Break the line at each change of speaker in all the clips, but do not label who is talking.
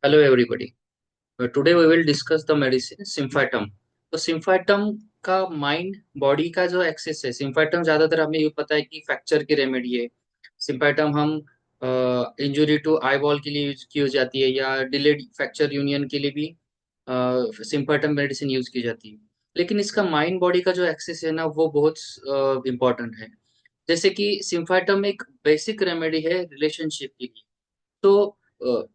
Hello everybody. Today we will discuss the medicine सिम्फाटम। तो सिम्फाटम का mind body का जो एक्सेस है, सिम्फाटम ज्यादातर हमें ये पता है कि फ्रैक्चर की रेमेडी है। सिम्फाटम हम इंजुरी टू आई बॉल के लिए यूज की हो जाती है, या डिलेड फ्रैक्चर यूनियन के लिए भी सिम्फाटम मेडिसिन यूज की जाती है। लेकिन इसका माइंड बॉडी का जो एक्सेस है ना, वो बहुत इंपॉर्टेंट है। जैसे कि सिम्फाटम एक बेसिक रेमेडी है रिलेशनशिप के लिए। तो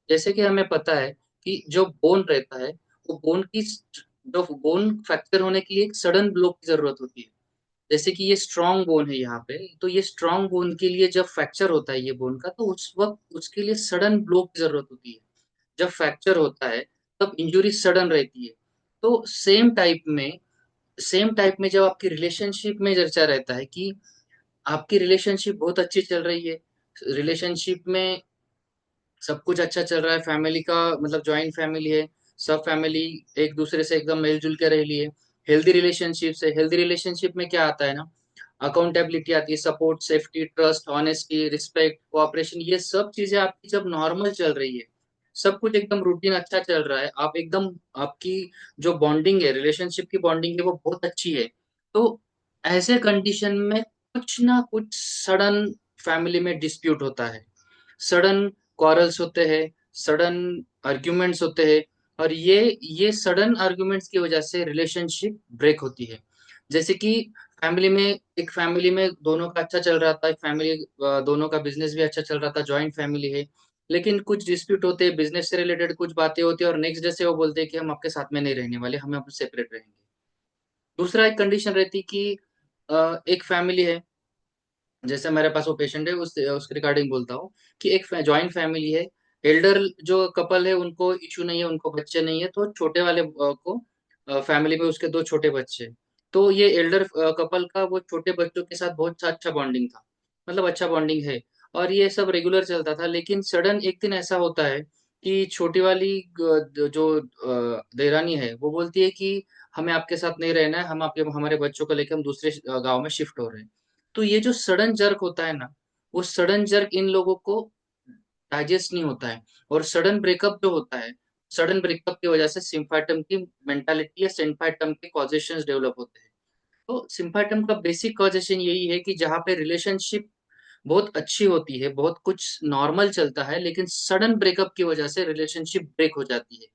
जैसे कि हमें पता है कि जो बोन रहता है, वो बोन की जो बोन फ्रैक्चर होने के लिए एक सडन ब्लॉक की जरूरत होती है। जैसे कि ये स्ट्रॉन्ग बोन है यहाँ पे, तो ये स्ट्रॉन्ग बोन के लिए जब फ्रैक्चर होता है ये बोन का, तो उस वक्त उसके लिए सडन ब्लॉक की जरूरत होती है। जब फ्रैक्चर होता है तब इंजुरी सडन रहती है। तो सेम टाइप में जब आपकी रिलेशनशिप में चर्चा रहता है कि आपकी रिलेशनशिप बहुत अच्छी चल रही है, रिलेशनशिप में सब कुछ अच्छा चल रहा है, फैमिली का मतलब जॉइंट फैमिली है, सब फैमिली एक दूसरे से एकदम मिलजुल के रह लिए, हेल्दी रिलेशनशिप से। हेल्दी रिलेशनशिप में क्या आता है ना, अकाउंटेबिलिटी आती है, support, safety, trust, honesty, respect, cooperation, ये सब चीजें आपकी जब नॉर्मल चल रही है, सब कुछ एकदम रूटीन अच्छा चल रहा है, आप एकदम आपकी जो बॉन्डिंग है, रिलेशनशिप की बॉन्डिंग है, वो बहुत अच्छी है। तो ऐसे कंडीशन में कुछ ना कुछ सडन फैमिली में डिस्प्यूट होता है, सडन क्वारल्स होते हैं, सडन आर्ग्यूमेंट्स होते हैं, और ये सडन आर्ग्यूमेंट्स की वजह से रिलेशनशिप ब्रेक होती है। जैसे कि फैमिली में दोनों का अच्छा चल रहा था, दोनों का बिजनेस भी अच्छा चल रहा था, जॉइंट फैमिली है। लेकिन कुछ डिस्प्यूट होते हैं, बिजनेस से रिलेटेड कुछ बातें होती है, और नेक्स्ट डे से वो बोलते हैं कि हम आपके साथ में नहीं रहने वाले, हम अब सेपरेट रहेंगे। दूसरा एक कंडीशन रहती कि एक फैमिली है, जैसे मेरे पास वो पेशेंट है, उसके रिगार्डिंग बोलता हूँ कि एक जॉइंट फैमिली है। एल्डर जो कपल है उनको इशू नहीं है, उनको बच्चे नहीं है, तो छोटे वाले को फैमिली में उसके दो छोटे बच्चे हैं। तो ये एल्डर कपल का वो छोटे बच्चों के साथ बहुत अच्छा बॉन्डिंग था, मतलब अच्छा बॉन्डिंग है, और ये सब रेगुलर चलता था। लेकिन सडन एक दिन ऐसा होता है कि छोटी वाली जो देरानी है, वो बोलती है कि हमें आपके साथ नहीं रहना है, हम आपके हमारे बच्चों को लेकर हम दूसरे गांव में शिफ्ट हो रहे हैं। तो ये जो सडन जर्क होता है ना, वो सडन जर्क इन लोगों को डाइजेस्ट नहीं होता है, और सडन ब्रेकअप जो होता है, सडन ब्रेकअप की वजह से सिम्फाटम की मेंटालिटी या सिम्फाटम के कॉजेशंस डेवलप होते हैं। तो सिम्फाटम का बेसिक कॉजेशन यही है कि जहाँ पे रिलेशनशिप बहुत अच्छी होती है, बहुत कुछ नॉर्मल चलता है, लेकिन सडन ब्रेकअप की वजह से रिलेशनशिप ब्रेक हो जाती है।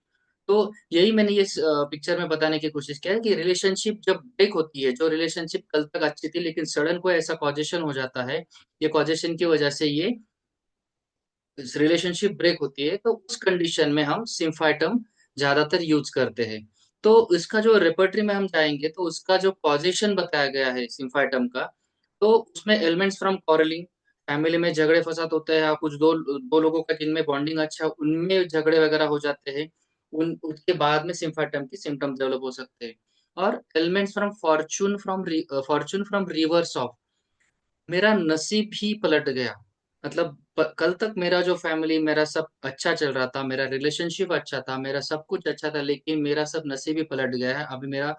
तो यही मैंने ये पिक्चर में बताने की कोशिश किया है कि रिलेशनशिप जब ब्रेक होती है, जो रिलेशनशिप कल तक अच्छी थी लेकिन सडन कोई ऐसा कॉजेशन हो जाता है, ये कॉजेशन की वजह से ये रिलेशनशिप ब्रेक होती है, तो उस कंडीशन में हम सिम्फाइटम ज्यादातर यूज करते हैं। तो इसका जो रेपर्टरी में हम जाएंगे, तो उसका जो कॉजेशन बताया गया है सिम्फाइटम का, तो उसमें एलिमेंट्स फ्रॉम कॉरलिंग, फैमिली में झगड़े फसाद होते हैं, या कुछ दो दो लोगों का जिनमें बॉन्डिंग अच्छा है, उनमें झगड़े वगैरह हो जाते हैं, उन उसके बाद में सिम्फाइटम की सिम्टम्स डेवलप हो सकते हैं। और elements from Fortune from reverse of, मेरा नसीब ही पलट गया। मतलब कल तक मेरा जो फैमिली, मेरा सब अच्छा चल रहा था, मेरा रिलेशनशिप अच्छा था, मेरा सब कुछ अच्छा था, लेकिन मेरा सब नसीब ही पलट गया है। अभी मेरा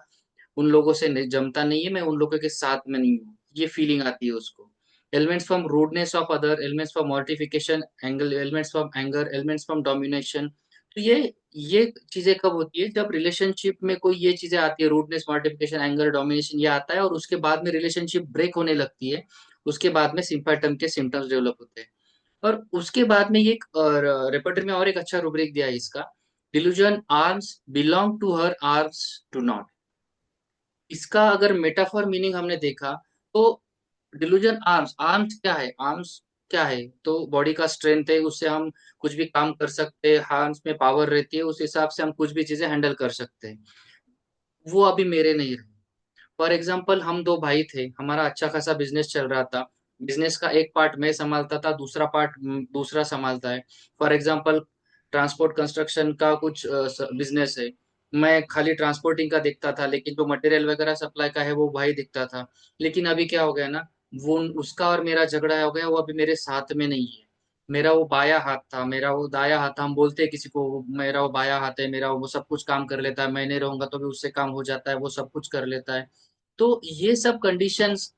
उन लोगों से जमता नहीं है, मैं उन लोगों के साथ में नहीं हूँ, ये फीलिंग आती है उसको। Elements from rudeness of other, elements from mortification angle, elements from anger, elements from domination. तो ये चीजें कब होती है, जब रिलेशनशिप में कोई ये चीजें आती है, रूडनेस, मॉर्टिफिकेशन, एंगर, डोमिनेशन, ये आता है, और उसके बाद में रिलेशनशिप ब्रेक होने लगती है। उसके बाद में सिम्पटम के सिम्टम्स डेवलप होते हैं। और उसके बाद में ये एक रेपर्टरी में और एक अच्छा रूब्रिक दिया है इसका, delusion arms belong to her, arms to not. इसका अगर मेटाफॉर मीनिंग हमने देखा, तो डिल्यूजन आर्म्स, आर्म्स क्या है, आर्म्स क्या है, तो बॉडी का स्ट्रेंथ है, उससे हम कुछ भी काम कर सकते हैं, आर्म्स में पावर रहती है, उस हिसाब से हम कुछ भी चीजें हैंडल कर सकते हैं। वो अभी मेरे नहीं रहे। फॉर एग्जाम्पल, हम दो भाई थे, हमारा अच्छा खासा बिजनेस चल रहा था, बिजनेस का एक पार्ट मैं संभालता था, दूसरा पार्ट दूसरा संभालता है। फॉर एग्जाम्पल, ट्रांसपोर्ट कंस्ट्रक्शन का कुछ बिजनेस है, मैं खाली ट्रांसपोर्टिंग का देखता था, लेकिन जो मटेरियल वगैरह सप्लाई का है वो भाई दिखता था। लेकिन अभी क्या हो गया ना, वो उसका और मेरा झगड़ा हो गया, वो अभी मेरे साथ में नहीं है। मेरा वो बाया हाथ था, मेरा वो दाया हाथ था, हम बोलते हैं किसी को मेरा वो बाया हाथ है, मेरा वो सब कुछ काम कर लेता है, मैं नहीं रहूंगा तो भी उससे काम हो जाता है, वो सब कुछ कर लेता है। तो ये सब कंडीशंस,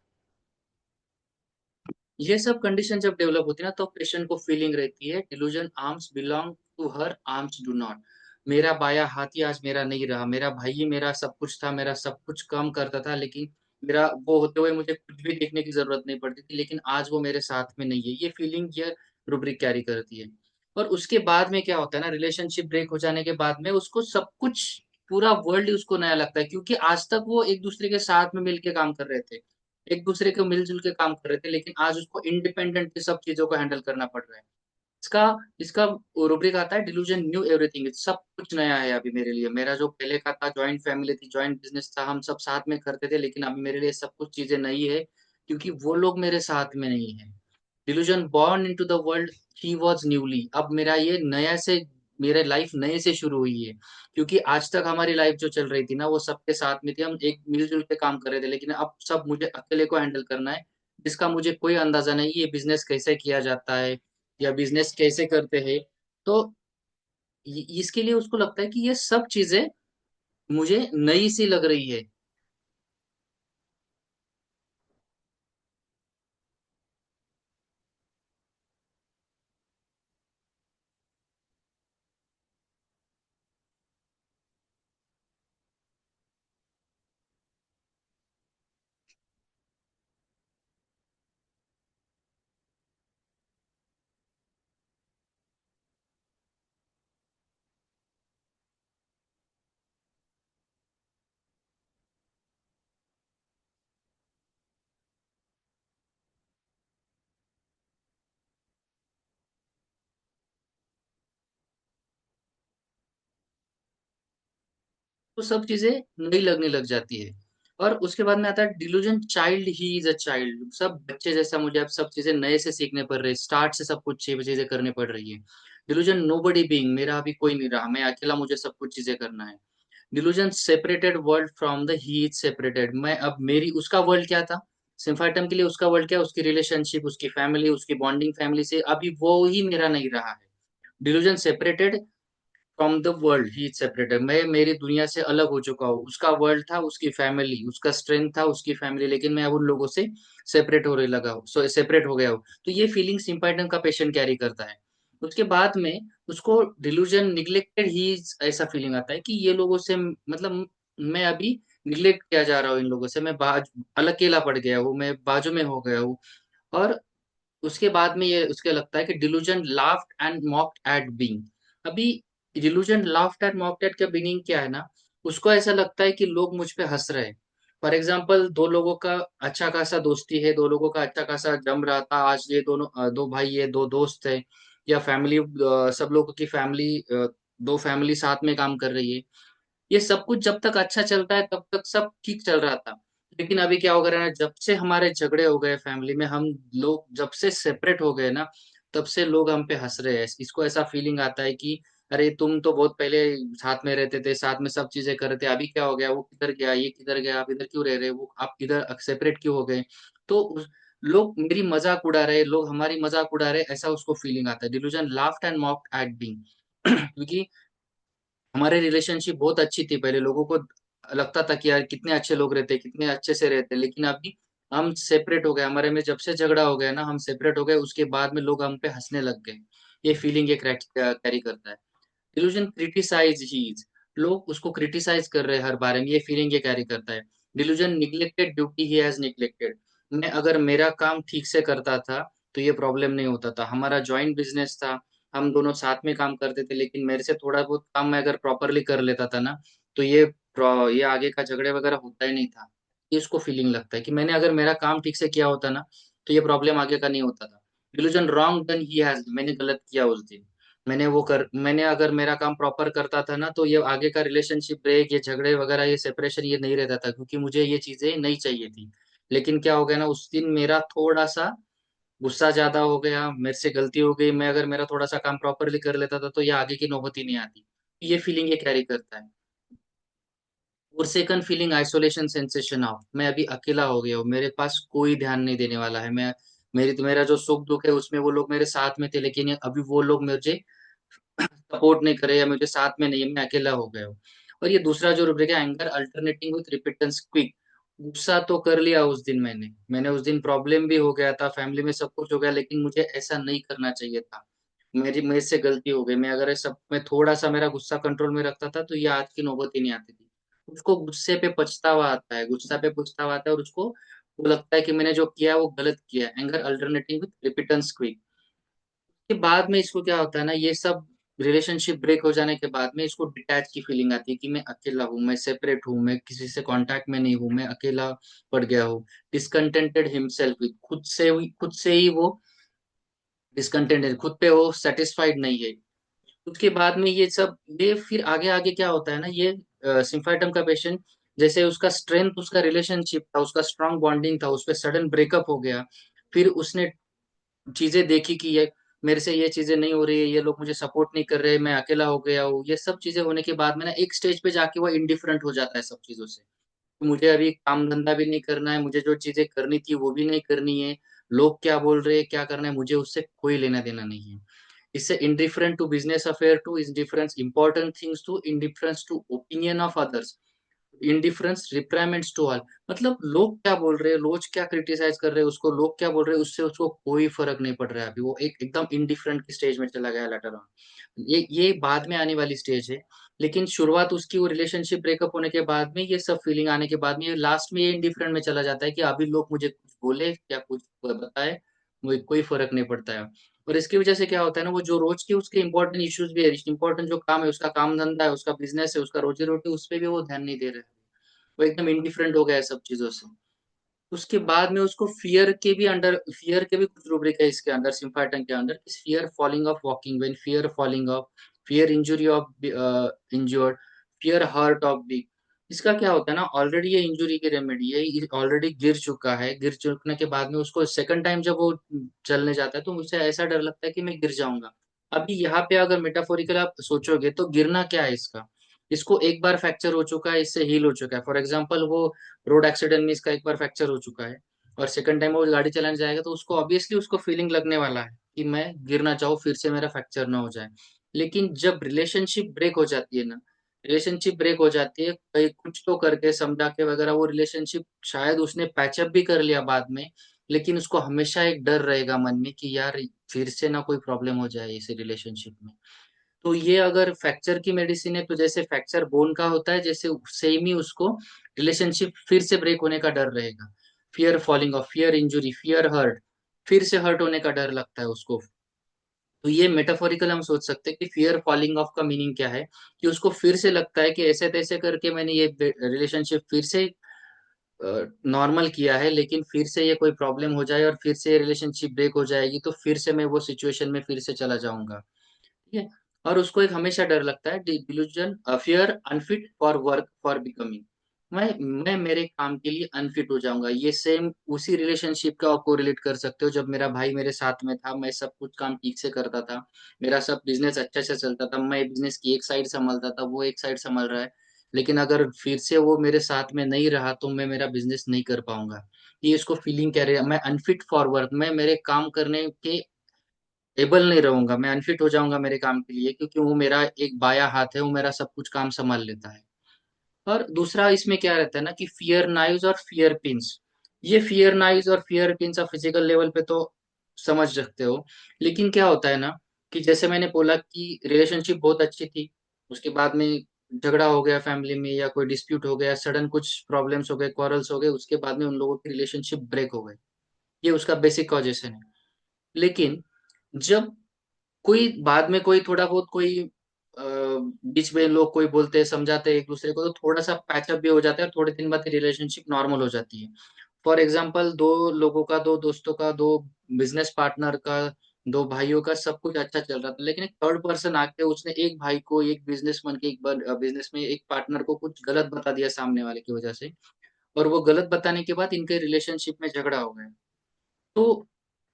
ये सब कंडीशन जब डेवलप होती है ना, तो पेशेंट को फीलिंग रहती है delusion arms belong to her, arms do not. मेरा बाया हाथ ही आज मेरा नहीं रहा, मेरा भाई ही मेरा सब कुछ था, मेरा सब कुछ काम करता था, लेकिन मेरा वो होते हुए मुझे कुछ भी देखने की जरूरत नहीं पड़ती थी, लेकिन आज वो मेरे साथ में नहीं है। ये फीलिंग ये रूब्रिक कैरी करती है। और उसके बाद में क्या होता है ना, रिलेशनशिप ब्रेक हो जाने के बाद में उसको सब कुछ, पूरा वर्ल्ड ही उसको नया लगता है, क्योंकि आज तक वो एक दूसरे के साथ में मिलके काम कर रहे थे, एक दूसरे को मिलजुल के काम कर रहे थे, लेकिन आज उसको इंडिपेंडेंटली सब चीजों को हैंडल करना पड़ रहा है। इसका इसका रूब्रिक आता है डिल्यूजन न्यू एवरीथिंग, सब कुछ नया है अभी मेरे लिए। मेरा जो पहले का था, जॉइंट फैमिली थी, जॉइंट बिजनेस था, हम सब साथ में करते थे, लेकिन अभी मेरे लिए सब कुछ चीजें नई है, क्योंकि वो लोग मेरे साथ में नहीं है। Delusion born into the world, he was newly, अब मेरा ये नया से, मेरे लाइफ नए से शुरू हुई है। क्योंकि आज तक हमारी लाइफ जो चल रही थी ना, वो सबके साथ में थी, हम एक मिलजुल के काम कर रहे थे, लेकिन अब सब मुझे अकेले को हैंडल करना है, जिसका मुझे कोई अंदाजा नहीं ये बिजनेस कैसे किया जाता है या बिजनेस कैसे करते हैं। तो इसके लिए उसको लगता है कि ये सब चीजें मुझे नई सी लग रही है। तो सब चीजें नई लगने लग जाती है। और उसके बाद में आता है delusion child, he is a child, सब बच्चे जैसा मुझे अब सब चीजें नए से सीखने पड़ रही है, स्टार्ट से सब कुछ चीजें करने पड़ रही है। डिल्यूजन नो बडी बींग, मेरा अभी कोई नहीं रहा, मैं अकेला, मुझे सब कुछ चीजें करना है। Delusion separated world from the, he is separated, मैं अब मेरी, उसका वर्ल्ड क्या था सिम्फाइटम के लिए, उसका वर्ल्ड क्या, उसकी रिलेशनशिप, उसकी फैमिली, उसकी बॉन्डिंग फैमिली से, अभी वो ही मेरा नहीं रहा है। Delusion separated from the world, he is separated, मैं मेरी दुनिया से अलग हो चुका हूँ। उसका वर्ल्ड था, उसकी फैमिली, उसका स्ट्रेंथ था, उसकी फैमिली, लेकिन मैं अब उन लोगों से सेपरेट होने लगा हूँ, सो सेपरेट हो गया हूँ। तो ये फीलिंग सिम्पाइटन का पेशेंट कैरी करता है। उसके बाद में उसको डिल्यूजन निग्लेक्टेड, ही ऐसा फीलिंग आता है कि ये लोगों से, मतलब मैं अभी निग्लेक्ट किया जा रहा हूँ, इन लोगों से मैं अकेला पड़ गया हूँ, मैं बाजू में हो गया हूँ। और उसके बाद में ये उसके लगता है कि delusion laughed and mocked at being, अभी delusion laughed at mocked at का मीनिंग क्या है ना, उसको ऐसा लगता है कि लोग मुझ पे हंस रहे हैं। फॉर एग्जाम्पल, दो लोगों का अच्छा खासा दोस्ती है, दो लोगों का अच्छा खासा जम रहा था, आज ये दोनों दो भाई है, दो दोस्त है, या फैमिली, सब लोगों की फैमिली, दो फैमिली साथ में काम कर रही है। ये सब कुछ जब तक अच्छा चलता है तब तक सब ठीक चल रहा था। लेकिन अभी क्या हो गया ना, जब से हमारे झगड़े हो गए फैमिली में, हम लोग जब से सेपरेट हो गए ना, तब से लोग हम पे हंस रहे हैं। इसको ऐसा फीलिंग आता है कि अरे तुम तो बहुत पहले साथ में रहते थे, साथ में सब चीजें कर रहे थे, अभी क्या हो गया, वो किधर गया, ये किधर गया, आप इधर क्यों रह रहे, वो आप इधर सेपरेट क्यों हो गए। तो लोग मेरी मजाक उड़ा रहे, लोग हमारी मजाक उड़ा रहे, ऐसा उसको फीलिंग आता है। Delusion laughed and mocked at being क्योंकि हमारे रिलेशनशिप बहुत अच्छी थी पहले, लोगों को लगता था कि यार कितने अच्छे लोग रहते, कितने अच्छे से रहते, लेकिन अभी हम सेपरेट हो गए, हमारे में जब से झगड़ा हो गया ना, हम सेपरेट हो गए, उसके बाद में लोग हम पे हंसने लग गए। ये फीलिंग ये कैरी करता है। डिल्यूजन क्रिटिसाइज हीज, लोग उसको क्रिटिसाइज कर रहे हैं हर बारे में, ये फीलिंग ये कैरी करता है। Delusion neglected duty, he has neglected, मैं अगर मेरा काम ठीक से करता था तो ये प्रॉब्लम नहीं होता था, हमारा जॉइंट बिजनेस था, हम दोनों साथ में काम करते थे, लेकिन मेरे से थोड़ा बहुत काम मैं अगर प्रॉपरली कर लेता था ना, तो ये आगे का झगड़े वगैरह होता ही नहीं था। ये उसको फीलिंग लगता है कि मैंने अगर मेरा काम ठीक से किया होता ना, तो ये प्रॉब्लम आगे का नहीं होता था। Delusion wrong done, he has, मैंने गलत किया उस दिन, मैंने अगर मेरा काम प्रॉपर करता था ना, तो ये आगे का रिलेशनशिप ब्रेक, ये झगड़े वगैरह, ये सेपरेशन, ये नहीं रहता था, क्योंकि मुझे ये चीजें नहीं चाहिए थी। लेकिन क्या हो गया ना, उस दिन मेरा थोड़ा सा गुस्सा ज्यादा हो गया, मेरे से गलती हो गई, मैं अगर मेरा थोड़ा सा काम प्रॉपरली कर लेता था तो ये आगे की नौबत ही नहीं आती। ये फीलिंग ये कैरी करता है। और second feeling isolation sensation of, मैं अभी अकेला हो गया हूँ, मेरे पास कोई ध्यान नहीं देने वाला है, मैं मेरा जो सुख दुख है उसमें वो लोग मेरे साथ में थे, लेकिन अभी वो लोग मुझे सपोर्ट नहीं करे, या मुझे साथ में नहीं है, मैं अकेला हो गया हूँ। और ये दूसरा जो रुब्रिक है, anger alternating with repentance quick, गुस्सा तो कर लिया उस दिन मैंने उस दिन प्रॉब्लम भी हो गया था, फैमिली में सब कुछ हो गया, लेकिन मुझे ऐसा नहीं करना चाहिए था। मेरे से गलती हो गई। मैं अगर सब में थोड़ा सा मेरा गुस्सा कंट्रोल में रखता था तो ये आज की नौबत ही नहीं आती थी। उसको गुस्से पे पछतावा आता है, गुस्सा पे पछतावा आता है, और उसको वो लगता है कि मैंने जो किया वो गलत किया। Anger alternating with repentance quick. के बाद में इसको क्या होता है ना, ये सब रिलेशनशिप ब्रेक हो जाने के बाद में इसको डिटैच की फीलिंग आती है कि मैं अकेला हूँ, मैं सेपरेट हूँ, मैं किसी से कांटेक्ट में नहीं हूँ, मैं अकेला पड़ गया हूँ। डिसकंटेंटेड हिमसेल्फ विथ, खुद से ही वो डिसकंटेंट है, खुद पे वो सेटिस्फाइड नहीं है। उसके बाद में ये फिर आगे आगे क्या होता है ना, ये सिम्फाइटम का पेशेंट, जैसे उसका स्ट्रेंथ, उसका रिलेशनशिप था, उसका स्ट्रांग बॉन्डिंग था, उस पर सडन ब्रेकअप हो गया। फिर उसने चीजें देखी कि ये मेरे से ये चीजें नहीं हो रही है, ये लोग मुझे सपोर्ट नहीं कर रहे, मैं अकेला हो गया हूँ। ये सब चीजें होने के बाद में ना एक स्टेज पे जाके वो इंडिफरेंट हो जाता है सब चीजों से। तो मुझे अभी काम धंधा भी नहीं करना है, मुझे जो चीजें करनी थी वो भी नहीं करनी है। लोग क्या बोल रहे हैं, क्या करना है, मुझे उससे कोई लेना देना नहीं है। इससे indifferent to business affair to indifference important things to indifference to opinion of others, indifference reprimands to all। मतलब लोग क्या बोल रहे हैं, लोग क्या क्रिटिसाइज कर रहे हैं उसको, लोग क्या बोल रहे हैं उससे उसको कोई फर्क नहीं पड़ रहा है। अभी वो एक एकदम इंडिफरेंट की स्टेज में चला गया लेटर ऑन। ये बाद में आने वाली स्टेज है। लेकिन शुरुआत उसकी वो रिलेशनशिप ब्रेकअप होने के बाद में, ये सब फीलिंग आने के बाद में, ये लास्ट में ये इंडिफरेंट में चला जाता है कि अभी लोग मुझे कुछ बोले क्या कुछ बताए, मुझे कोई फर्क नहीं पड़ता है। और इसकी वजह से क्या होता है ना, वो जो रोज के उसके इंपॉर्टेंट इश्यूज भी है, इंपॉर्टेंट जो काम है, उसका काम धंधा है, उसका बिजनेस है, उसका रोजी रोटी, उस पर भी वो ध्यान नहीं दे रहा है। वो एकदम इंडिफरेंट हो गया है सब चीजों से। उसके बाद में उसको फियर के भी कुछ रूब्रिक है इसके अंदर, सिम्फाटन के अंदर। Fear falling of walking, when fear falling off, fear injury of injured, fear hurt of big. इसका क्या होता है ना, ऑलरेडी ये इंजुरी की रेमेडी है, ये ऑलरेडी गिर चुका है, गिर चुकने के बाद में उसको सेकंड टाइम जब वो चलने जाता है तो मुझे ऐसा डर लगता है कि मैं गिर जाऊंगा। अभी यहाँ पे अगर मेटाफोरिकल आप सोचोगे तो गिरना क्या है इसका, इसको एक बार फ्रैक्चर हो चुका है, इससे हील हो चुका है। फॉर एग्जाम्पल वो रोड एक्सीडेंट में इसका एक बार फ्रैक्चर हो चुका है, और सेकंड टाइम वो गाड़ी चलाने जाएगा तो उसको ऑब्वियसली उसको फीलिंग लगने वाला है कि मैं गिर ना जाऊं, फिर से मेरा फ्रैक्चर ना हो जाए। लेकिन जब रिलेशनशिप ब्रेक हो जाती है ना, रिलेशनशिप ब्रेक हो जाती है कहीं कुछ तो करके समझा के वगैरह, वो रिलेशनशिप शायद उसने पैचअप भी कर लिया बाद में, लेकिन उसको हमेशा एक डर रहेगा मन में कि यार फिर से ना कोई प्रॉब्लम हो जाए इस रिलेशनशिप में। तो ये अगर फ्रैक्चर की मेडिसिन है तो जैसे फ्रैक्चर बोन का होता है, जैसे सेम ही उसको रिलेशनशिप फिर से ब्रेक होने का डर रहेगा। Fear falling off, fear injury, fear hurt, फिर से हर्ट होने का डर लगता है उसको। तो ये मेटाफोरिकल हम सोच सकते हैं कि फियर फॉलिंग ऑफ का मीनिंग क्या है, कि उसको फिर से लगता है कि ऐसे तैसे करके मैंने ये रिलेशनशिप फिर से नॉर्मल किया है, लेकिन फिर से ये कोई प्रॉब्लम हो जाए और फिर से रिलेशनशिप ब्रेक हो जाएगी तो फिर से मैं वो सिचुएशन में फिर से चला जाऊंगा। ठीक है। और उसको एक हमेशा डर लगता है, delusion, fear unfit for work for becoming. मैं मेरे काम के लिए अनफिट हो जाऊंगा। ये सेम उसी रिलेशनशिप का आपको रिलेट कर सकते हो, जब मेरा भाई मेरे साथ में था, मैं सब कुछ काम ठीक से करता था, मेरा सब बिजनेस अच्छे से चलता था, मैं बिजनेस की एक साइड संभालता था, वो एक साइड संभाल रहा है। लेकिन अगर फिर से वो मेरे साथ में नहीं रहा तो मैं मेरा बिजनेस नहीं कर पाऊंगा। ये इसको फीलिंग कह रहे हैं, मैं अनफिट फॉर वर्क, मैं मेरे काम करने के एबल नहीं रहूंगा, मैं अनफिट हो जाऊंगा मेरे काम के लिए, क्योंकि वो मेरा एक बाया हाथ है, वो मेरा सब कुछ काम संभाल लेता है। और दूसरा इसमें क्या रहता है ना, कि फियर नाइव्स और फियर पिंस। ये फियर नाइव्स और फियर पिंस आप फिजिकल लेवल पे तो समझ सकते हो। लेकिन क्या होता है ना, कि जैसे मैंने बोला कि रिलेशनशिप बहुत अच्छी थी, उसके बाद में झगड़ा हो गया फैमिली में, या कोई डिस्प्यूट हो गया, सडन कुछ प्रॉब्लम्स हो गए, क्वारल्स हो गए, उसके बाद में उन लोगों की रिलेशनशिप ब्रेक हो गई। ये उसका बेसिक कॉजेशन है। लेकिन जब कोई बाद में कोई थोड़ा बहुत कोई बीच में लोग कोई बोलते हैं, समझाते हैं एक दूसरे को, तो थोड़ा सा पैचअप भी हो जाता है, और थोड़े दिन बाद रिलेशनशिप नॉर्मल हो जाती है। फॉर एग्जाम्पल दो लोगों का, दो दोस्तों का, दो बिजनेस पार्टनर का, दो भाइयों का सब कुछ अच्छा चल रहा था, लेकिन एक थर्ड पर्सन आके उसने एक भाई को, एक बिजनेसमैन के, एक बिजनेस में एक पार्टनर को कुछ गलत बता दिया सामने वाले की वजह से, और वो गलत बताने के बाद इनके रिलेशनशिप में झगड़ा हो गया। तो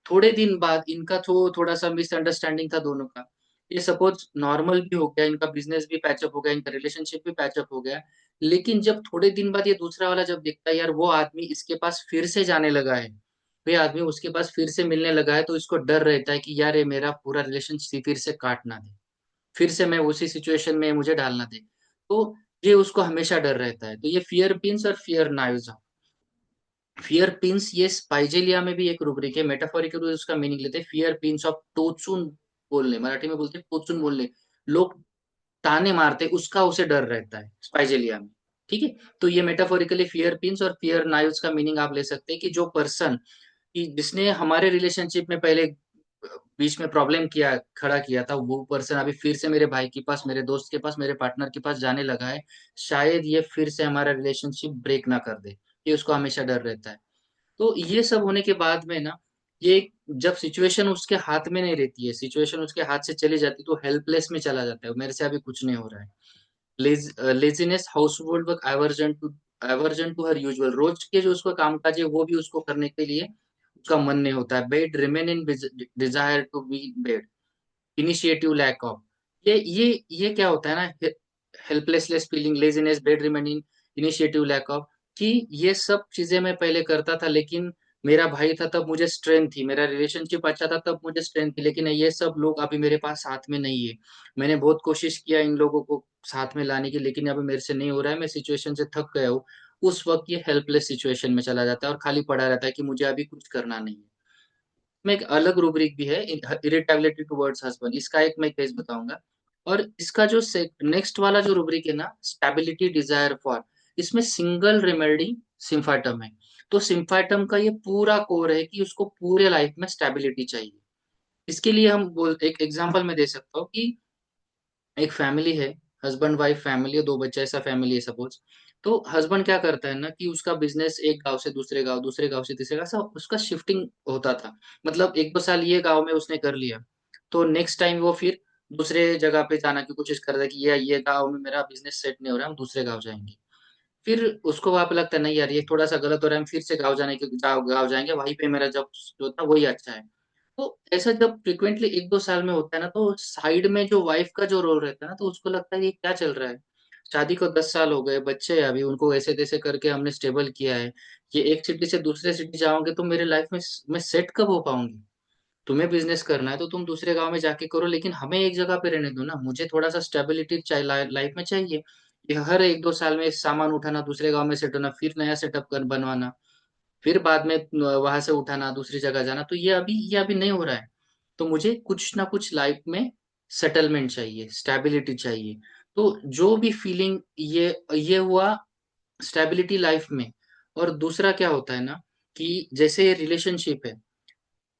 थोड़े दिन बाद इनका थोड़ा सा मिसअंडरस्टैंडिंग था दोनों का, ये सपोज नॉर्मल भी हो गया, इनका बिजनेस भी पैचअप हो गया, इनका रिलेशनशिप भी पैचअप हो गया। लेकिन जब थोड़े दिन बाद ये दूसरा वाला जब देखता है यार वो आदमी इसके पास फिर से जाने लगा है, वे आदमी उसके पास फिर से मिलने लगा है, तो इसको डर रहता है कि यार ये मेरा पूरा रिलेशनशिप फिर से काट ना दे, फिर से मैं उसी सिचुएशन में मुझे डालना दे। तो ये उसको हमेशा डर रहता है। तो ये फियर पिंस और फियर नाइव्स। फियर पिंस, ये स्पाइजेलिया में भी एक रूब्रिक है, मेटाफोरिकल उसका मीनिंग लेते हैं, फियर पिंस ऑफ टोचुन बोलने, मराठी में बोलते हैं टोचुन बोलने, लोग ताने मारते, उसका उसे डर रहता है स्पाइजेलिया में। ठीक है, तो ये मेटाफोरिकली फियर पिंस और फियर नाइव्स का मीनिंग आप ले सकते हैं कि जो पर्सन कि जिसने हमारे रिलेशनशिप में पहले बीच में प्रॉब्लम किया खड़ा किया था, वो पर्सन अभी फिर से मेरे भाई के पास, मेरे दोस्त के पास, मेरे पार्टनर के पास जाने लगा है। शायद ये फिर से हमारा रिलेशनशिप ब्रेक ना कर दे, ये उसको हमेशा डर रहता है। तो ये सब होने के बाद में ना, ये जब सिचुएशन उसके हाथ में नहीं रहती है, सिचुएशन उसके हाथ से चली जाती, तो हेल्पलेस में चला जाता है, मेरे से अभी कुछ नहीं हो रहा है। Laziness, household work, aversion to her usual, रोज के जो उसका कामकाज है वो भी उसको करने के लिए उसका मन नहीं होता है। Bed, remain in desire to be bed, initiative, lack of, ये क्या होता है ना, helplessness feeling, laziness, bed remaining, initiative, lack of, कि ये सब चीजें मैं पहले करता था, लेकिन मेरा भाई था तब मुझे स्ट्रेंथ थी, मेरा रिलेशनशिप अच्छा था तब मुझे स्ट्रेंथ थी, लेकिन ये सब लोग अभी मेरे पास साथ में नहीं है। मैंने बहुत कोशिश किया इन लोगों को साथ में लाने की, लेकिन अभी मेरे से नहीं हो रहा है, मैं सिचुएशन से थक गया हूँ। उस वक्त ये हेल्पलेस सिचुएशन में चला जाता है और खाली पड़ा रहता है कि मुझे अभी कुछ करना नहीं है। में एक अलग रूब्रिक भी है, इरिटेबिलिटी टुवर्ड्स हस्बैंड, इसका एक मैं केस बताऊंगा। और इसका जो नेक्स्ट वाला जो रूब्रिक है ना, स्टेबिलिटी डिजायर फॉर, इसमें सिंगल रेमेडी सिम्फाटम है। तो सिम्फाटम का ये पूरा कोर है कि उसको पूरे लाइफ में स्टेबिलिटी चाहिए। इसके लिए हम बोल एक एग्जांपल में दे सकता हूँ कि एक फैमिली है, हस्बैंड वाइफ फैमिली है, दो बच्चे, ऐसा फैमिली है सपोज। तो हस्बैंड क्या करता है ना कि उसका बिजनेस एक गांव से दूसरे गांव, दूसरे गांव से तीसरे गांव, सब उसका शिफ्टिंग होता था। मतलब एक दो साल ये गांव में उसने कर लिया, तो नेक्स्ट टाइम वो फिर दूसरे जगह पे जाना की कोशिश करता है कि ये गांव में मेरा बिजनेस सेट नहीं हो रहा है, हम दूसरे गांव जाएंगे। फिर उसको वहां पे लगता है नहीं यार ये थोड़ा सा गलत हो रहा है, हम फिर से गाँव जाएंगे, वहीं पे मेरा जॉब जो था वही अच्छा है। तो ऐसा जब फ्रिक्वेंटली एक दो साल में होता है ना, तो साइड में जो वाइफ का जो रोल रहता है ना, तो उसको लगता है ये क्या चल रहा है, शादी को 10 साल हो गए, बच्चे हैं अभी, उनको ऐसे तैसे करके हमने स्टेबल किया है, ये एक सिटी से दूसरे सिटी जाओगे तो मेरे लाइफ में मैं सेट कब हो पाऊंगी। तुम्हें बिजनेस करना है तो तुम दूसरे गांव में जाके करो, लेकिन हमें एक जगह पे रहने दो ना, मुझे थोड़ा सा स्टेबिलिटी चाहिए लाइफ में चाहिए। ये हर एक दो साल में सामान उठाना, दूसरे गांव में सेट होना, फिर नया सेटअप कर बनवाना, फिर बाद में वहां से उठाना, दूसरी जगह जाना, तो ये अभी नहीं हो रहा है। तो मुझे कुछ ना कुछ लाइफ में सेटलमेंट चाहिए, स्टेबिलिटी चाहिए। तो जो भी फीलिंग ये हुआ स्टेबिलिटी लाइफ में। और दूसरा क्या होता है ना, कि जैसे रिलेशनशिप है,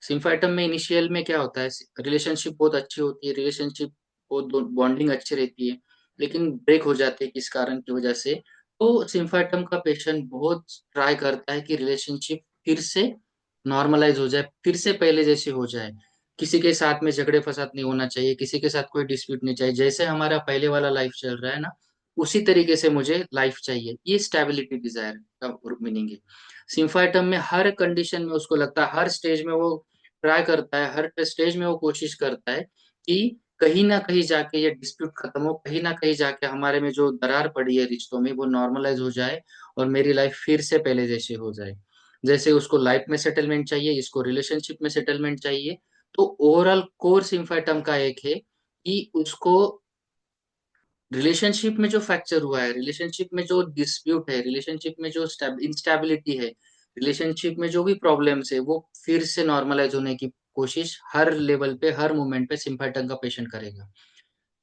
सिम्फाइटम में इनिशियल में क्या होता है, रिलेशनशिप बहुत अच्छी होती है, रिलेशनशिप बहुत बॉन्डिंग अच्छी रहती है, लेकिन ब्रेक हो जाती है किस कारण की वजह से। तो सिम्फाइटम का पेशेंट बहुत ट्राई करता है कि रिलेशनशिप फिर से नॉर्मलाइज हो जाए, फिर से पहले जैसे हो जाए। किसी के साथ में झगड़े फसाद नहीं होना चाहिए, किसी के साथ कोई डिस्प्यूट नहीं चाहिए, जैसे हमारा पहले वाला लाइफ चल रहा है ना, उसी तरीके से मुझे लाइफ चाहिए, ये स्टेबिलिटी डिजायर का मीनिंग है। सिम्फाइटम में हर कंडीशन में उसको लगता है, हर स्टेज में वो ट्राई करता है, हर स्टेज में वो कोशिश करता है कि कहीं ना कहीं जाके ये डिस्प्यूट खत्म हो, कहीं ना कहीं जाके हमारे में जो दरार पड़ी है रिश्तों में वो नॉर्मलाइज हो जाए, और मेरी लाइफ फिर से पहले जैसे हो जाए। जैसे उसको लाइफ में सेटलमेंट चाहिए, इसको रिलेशनशिप में सेटलमेंट चाहिए। तो ओवरऑल कोर सिम्फाइटम का एक है कि उसको रिलेशनशिप में जो फ्रैक्चर हुआ है, रिलेशनशिप में जो डिस्प्यूट है, रिलेशनशिप में जो इंस्टेबिलिटी है, रिलेशनशिप में जो भी प्रॉब्लम्स है, वो फिर से नॉर्मलाइज होने की कोशिश हर लेवल पे, हर मोमेंट पे सिम्फाइटम का पेशेंट करेगा।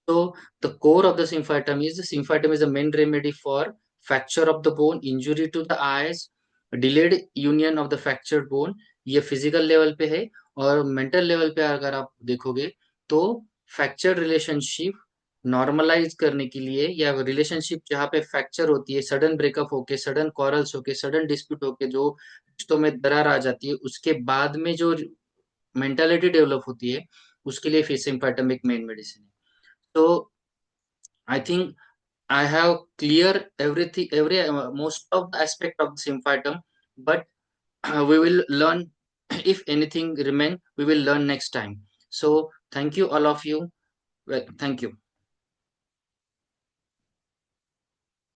So the core of the symphytum is the main remedy for fracture of the bone, injury to the eyes, delayed union of the fractured bone। ये फिजिकल लेवल पे है। और mental level पे अगर आप देखोगे तो फ्रैक्चर्ड रिलेशनशिप नॉर्मलाइज करने के लिए, या रिलेशनशिप जहाँ पे फ्रैक्चर होती है, सडन ब्रेकअप होके, सडन क्वारल्स होके, सडन डिस्प्यूट होके, जो रिश्तों में दरार आ जाती है, उसके बाद में जो मेंटालिटी डेवलप होती है, उसके लिए फिर सिम्फाइटम एक मेन मेडिसिन है। तो I think I have clear everything, most of the aspect of the symphytum, but we will learn. If anything remain, we will learn next time. So thank you all of you. Well, thank you.